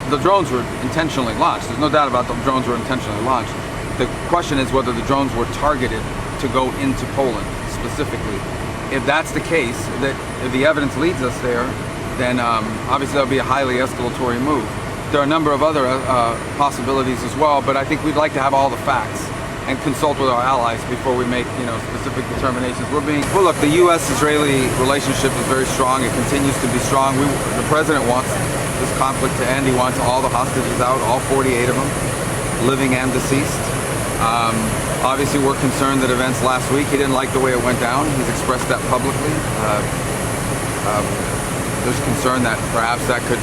the drones were intentionally launched. There's no doubt about the drones were intentionally launched. The question is whether the drones were targeted to go into Poland specifically. If that's the case, that if the evidence leads us there, then obviously that'll be a highly escalatory move. There are a number of other possibilities as well, but I think we'd like to have all the facts and consult with our allies before we make, specific determinations. Well, look, the U.S.-Israeli relationship is very strong. It continues to be strong. The president wants this conflict to end. He wants all the hostages out, all 48 of them, living and deceased. Obviously, we're concerned that events last week, he didn't like the way it went down. He's expressed that publicly. There's concern that perhaps that could.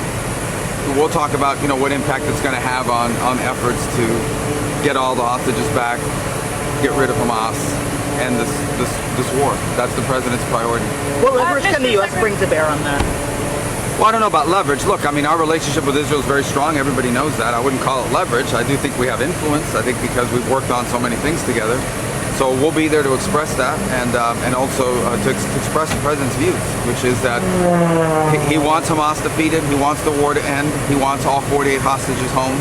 We'll talk about, what impact it's going to have on efforts to get all the hostages back, get rid of Hamas, and this war. That's the president's priority. What leverage can the U.S. bring to bear on that? Well, I don't know about leverage. Look, our relationship with Israel is very strong. Everybody knows that. I wouldn't call it leverage. I do think we have influence. I think because we've worked on so many things together. So we'll be there to express that, and also to express the president's views, which is that he wants Hamas defeated, he wants the war to end, he wants all 48 hostages home,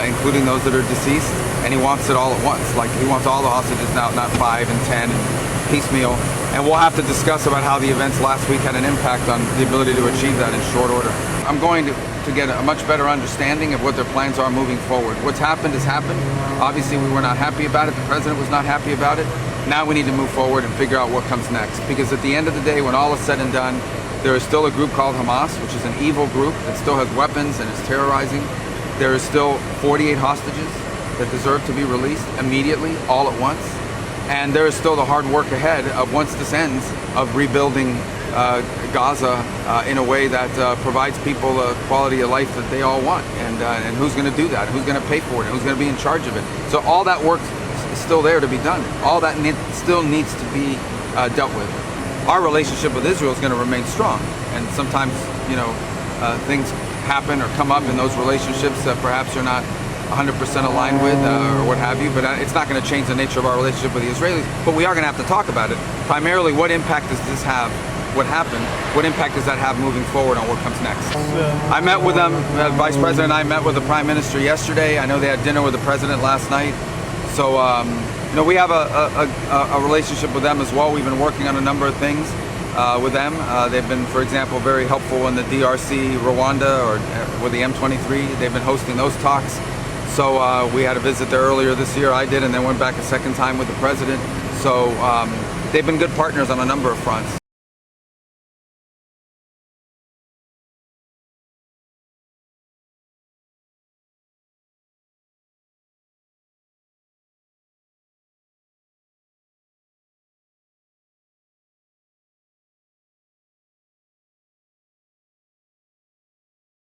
including those that are deceased, and he wants it all at once. Like, he wants all the hostages now, not 5 and 10, piecemeal. And we'll have to discuss about how the events last week had an impact on the ability to achieve that in short order. I'm going to get a much better understanding of what their plans are moving forward. What's happened has happened. Obviously, we were not happy about it. The president was not happy about it. Now we need to move forward and figure out what comes next. Because at the end of the day, when all is said and done, there is still a group called Hamas, which is an evil group that still has weapons and is terrorizing. There is still 48 hostages that deserve to be released immediately, all at once. And there is still the hard work ahead of, once this ends, of rebuilding Gaza in a way that provides people the quality of life that they all want. And who's going to do that? Who's going to pay for it? Who's going to be in charge of it? So all that work is still there to be done. All that still needs to be dealt with. Our relationship with Israel is going to remain strong. And sometimes, things happen or come up in those relationships that perhaps you're not 100% aligned with or what have you, but it's not going to change the nature of our relationship with the Israelis. But we are going to have to talk about it. Primarily, what impact does this have? What happened? What impact does that have moving forward on what comes next? I met with them. Vice President and I met with the Prime Minister yesterday. I know they had dinner with the President last night. So, we have a relationship with them as well. We've been working on a number of things with them. They've been, for example, very helpful in the DRC, Rwanda, or with the M23. They've been hosting those talks. So we had a visit there earlier this year. I did, and then went back a second time with the president. So they've been good partners on a number of fronts.